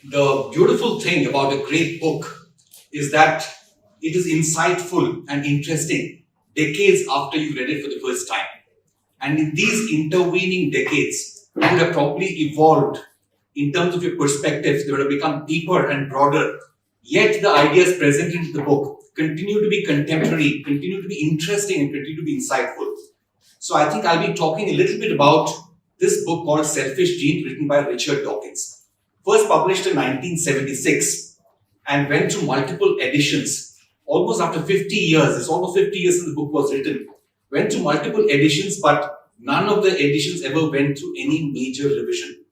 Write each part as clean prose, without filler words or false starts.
The beautiful thing about a great book is that it is insightful and interesting decades after you read it for the first time. And in these intervening decades, you would have probably evolved in terms of your perspectives. They would have become deeper and broader. Yet the ideas presented in the book continue to be contemporary, continue to be interesting, and continue to be insightful. So I think I'll be talking a little bit about this book called Selfish Gene, written by Richard Dawkins. First published in 1976 and went through multiple editions. Almost after 50 years, it's almost 50 years since the book was written, went through multiple editions, but none of the editions ever went through any major revision.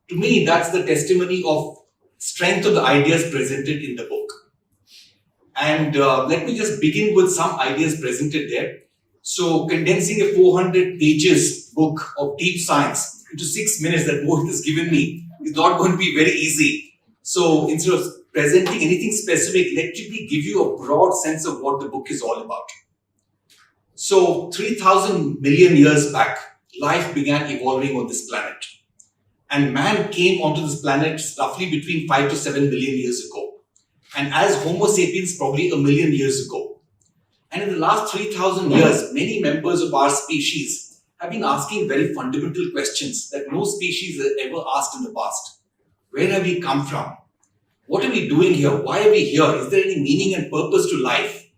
To me, that's the testimony of strength of the ideas presented in the book. And let me just begin with some ideas presented there. So condensing a 400 pages book of deep science into 6 minutes that Mohit has given me is not going to be very easy. So instead of presenting anything specific, let me give you a broad sense of what the book is all about. So 3,000 million years back, life began evolving on this planet. And man came onto this planet roughly between 5 to 7 million years ago. And as Homo sapiens, probably 1 million years ago. And in the last 3,000 years, many members of our species have been asking very fundamental questions that no species has ever asked in the past. Where have we come from? What are we doing here? Why are we here? Is there any meaning and purpose to life?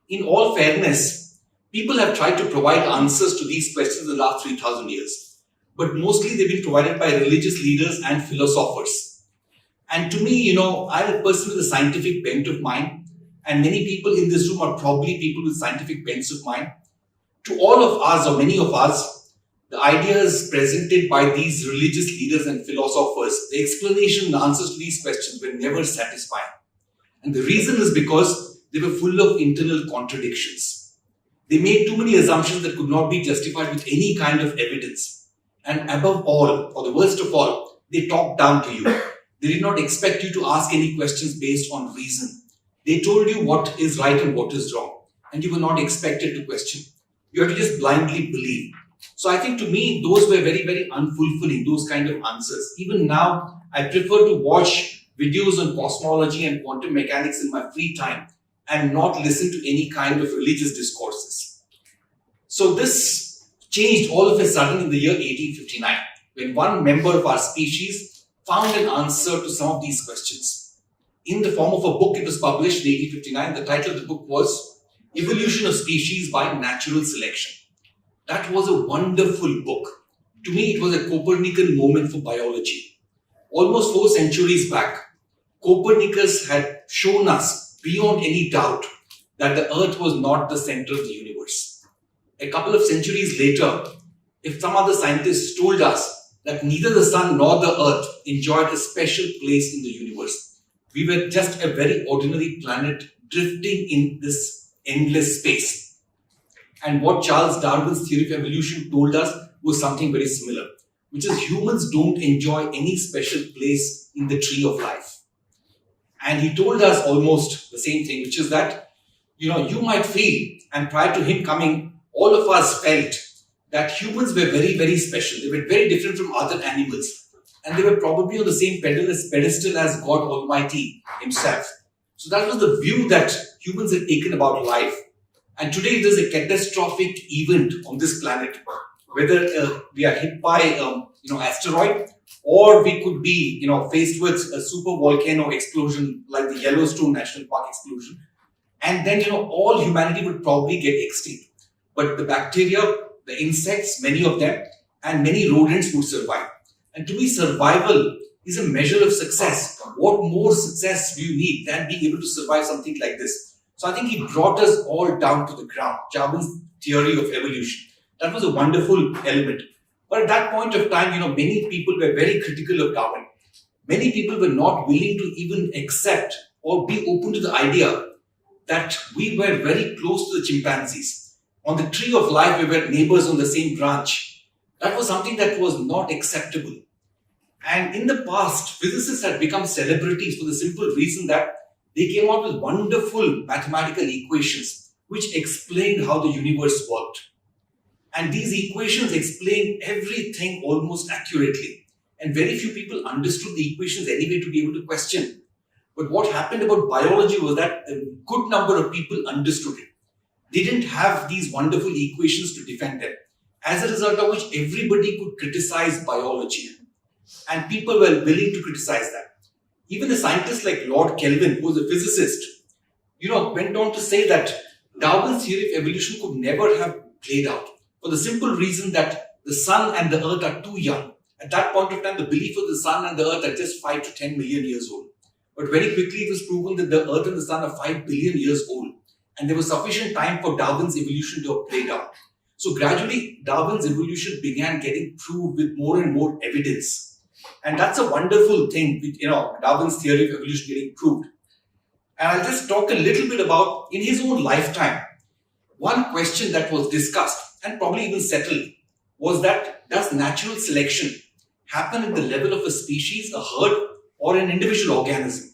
In all fairness, people have tried to provide answers to these questions in the last 3,000 years. But mostly they've been provided by religious leaders and philosophers. And to me, I'm a person with a scientific bent of mind. And many people in this room are probably people with scientific bents of mind. To all of us, or many of us, the ideas presented by these religious leaders and philosophers, the explanation and answers to these questions were never satisfying. And the reason is because they were full of internal contradictions. They made too many assumptions that could not be justified with any kind of evidence. And above all, or the worst of all, they talked down to you. They did not expect you to ask any questions based on reason. They told you what is right and what is wrong. And you were not expected to question. You have to just blindly believe. So I think to me, those were very, very unfulfilling, those kind of answers. Even now, I prefer to watch videos on cosmology and quantum mechanics in my free time and not listen to any kind of religious discourses. So this changed all of a sudden in the year 1859, when one member of our species found an answer to some of these questions. In the form of a book, it was published in 1859. The title of the book was Evolution of Species by Natural Selection. That was a wonderful book. To me, it was a Copernican moment for biology. Almost 4 centuries back, Copernicus had shown us beyond any doubt that the Earth was not the center of the universe. A couple of centuries later, if some other scientists told us that neither the sun nor the Earth enjoyed a special place in the universe, we were just a very ordinary planet drifting in this endless space. And what Charles Darwin's theory of evolution told us was something very similar, which is humans don't enjoy any special place in the tree of life. And he told us almost the same thing, which is that, you might feel, and prior to him coming, all of us felt that humans were very, very special. They were very different from other animals. And they were probably on the same pedestal as God Almighty himself. So that was the view that humans had taken about life. And today there's a catastrophic event on this planet, whether we are hit by asteroid, or we could be faced with a super volcano explosion like the Yellowstone National Park explosion, and then all humanity would probably get extinct. But the bacteria, the insects, many of them, and many rodents would survive. And to me, survival is a measure of success. What more success do you need than being able to survive something like this? So I think he brought us all down to the ground. Darwin's theory of evolution. That was a wonderful element. But at that point of time, many people were very critical of Darwin. Many people were not willing to even accept or be open to the idea that we were very close to the chimpanzees. On the tree of life, we were neighbors on the same branch. That was something that was not acceptable. And in the past, physicists had become celebrities for the simple reason that they came out with wonderful mathematical equations which explained how the universe worked. And these equations explain everything almost accurately. And very few people understood the equations anyway to be able to question. But what happened about biology was that a good number of people understood it. They didn't have these wonderful equations to defend them. As a result of which everybody could criticize biology. And people were willing to criticize that. Even the scientists like Lord Kelvin, who was a physicist, went on to say that Darwin's theory of evolution could never have played out for the simple reason that the sun and the earth are too young. At that point of time, the belief of the sun and the earth are just 5 to 10 million years old. But very quickly it was proven that the earth and the sun are 5 billion years old. And there was sufficient time for Darwin's evolution to have played out. So gradually, Darwin's evolution began getting proved with more and more evidence. And that's a wonderful thing, with, Darwin's theory of evolution getting proved. And I'll just talk a little bit about, in his own lifetime, one question that was discussed and probably even settled was that, does natural selection happen at the level of a species, a herd, or an individual organism?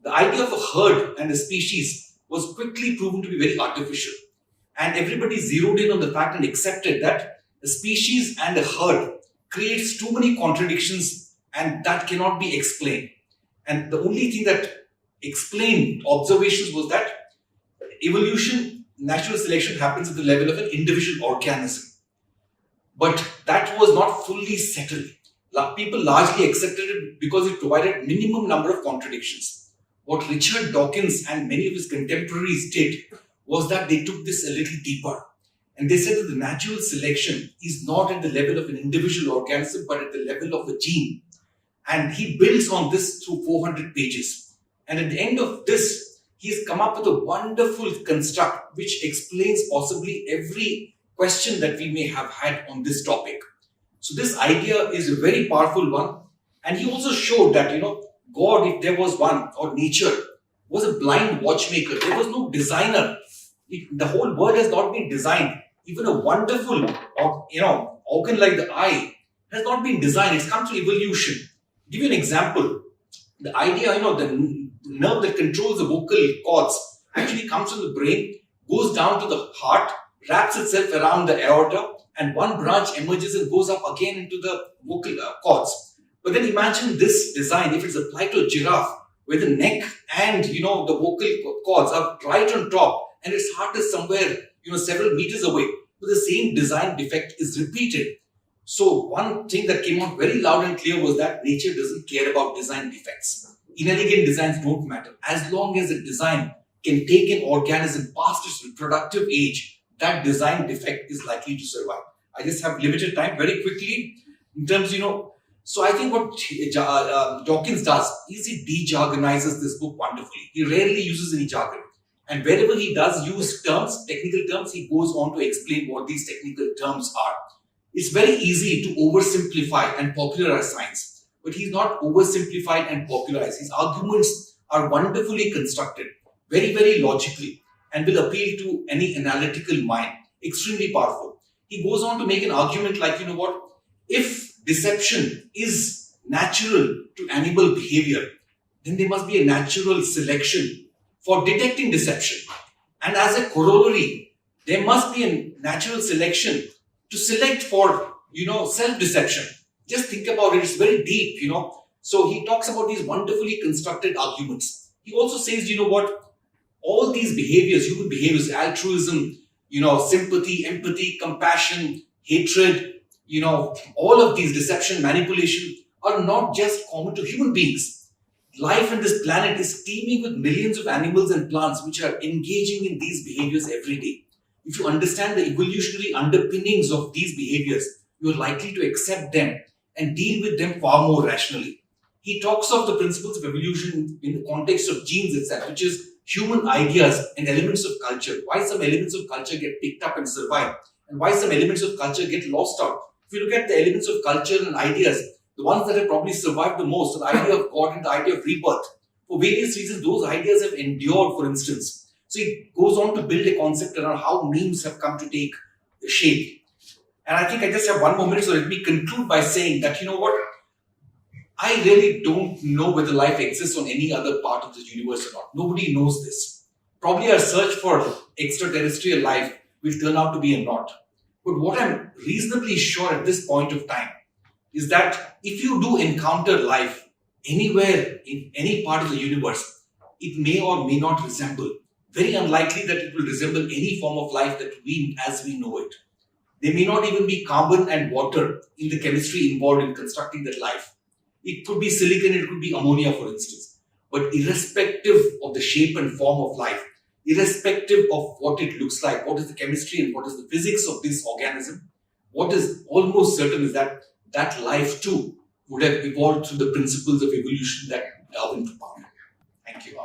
The idea of a herd and a species was quickly proven to be very artificial. And everybody zeroed in on the fact and accepted that a species and a herd creates too many contradictions and that cannot be explained. And the only thing that explained observations was that evolution, natural selection happens at the level of an individual organism. But that was not fully settled. People largely accepted it because it provided minimum number of contradictions. What Richard Dawkins and many of his contemporaries did was that they took this a little deeper. And they said that the natural selection is not at the level of an individual organism, but at the level of a gene. And he builds on this through 400 pages. And at the end of this, he's come up with a wonderful construct which explains possibly every question that we may have had on this topic. So this idea is a very powerful one. And he also showed that, God, if there was one, or nature, was a blind watchmaker. There was no designer. The whole world has not been designed. Even a wonderful, organ like the eye has not been designed. It's come through evolution. Give you an example. The idea, the nerve that controls the vocal cords actually comes from the brain, goes down to the heart, wraps itself around the aorta, and one branch emerges and goes up again into the vocal cords. But then imagine this design, if it's applied to a giraffe, where the neck and, the vocal cords are right on top, and its heart is somewhere, several meters away. But the same design defect is repeated. So one thing that came out very loud and clear was that nature doesn't care about design defects. Inelegant designs don't matter. As long as a design can take an organism past its reproductive age, that design defect is likely to survive. I just have limited time. Very quickly, in terms, so I think what Dawkins does is he de-jargonizes this book wonderfully. He rarely uses any jargon. And wherever he does use terms, technical terms, he goes on to explain what these technical terms are. It's very easy to oversimplify and popularize science, but he's not oversimplified and popularized. His arguments are wonderfully constructed, very, very logically, and will appeal to any analytical mind. Extremely powerful. He goes on to make an argument like, if deception is natural to animal behavior, then there must be a natural selection for detecting deception. And as a corollary, there must be a natural selection to select for, self-deception. Just think about it. It's very deep, So he talks about these wonderfully constructed arguments. He also says, all these behaviors, human behaviors, altruism, sympathy, empathy, compassion, hatred, all of these, deception, manipulation, are not just common to human beings. Life on this planet is teeming with millions of animals and plants which are engaging in these behaviors every day. If you understand the evolutionary underpinnings of these behaviors, you are likely to accept them and deal with them far more rationally. He talks of the principles of evolution in the context of genes itself, which is human ideas and elements of culture. Why some elements of culture get picked up and survive, and why some elements of culture get lost out. If you look at the elements of culture and ideas, the ones that have probably survived the most, the idea of God and the idea of rebirth, for various reasons, those ideas have endured, for instance. So he goes on to build a concept around how memes have come to take shape. And I think I just have one more minute, so let me conclude by saying that, I really don't know whether life exists on any other part of the universe or not. Nobody knows this. Probably our search for extraterrestrial life will turn out to be a not. But what I'm reasonably sure at this point of time is that if you do encounter life anywhere in any part of the universe, it may or may not resemble, very unlikely that it will resemble any form of life that we as we know it. There may not even be carbon and water in the chemistry involved in constructing that life. It could be silicon, it could be ammonia, for instance. But irrespective of the shape and form of life, irrespective of what it looks like, what is the chemistry and what is the physics of this organism, what is almost certain is that that life too would have evolved through the principles of evolution that Darwin propounded. Thank you.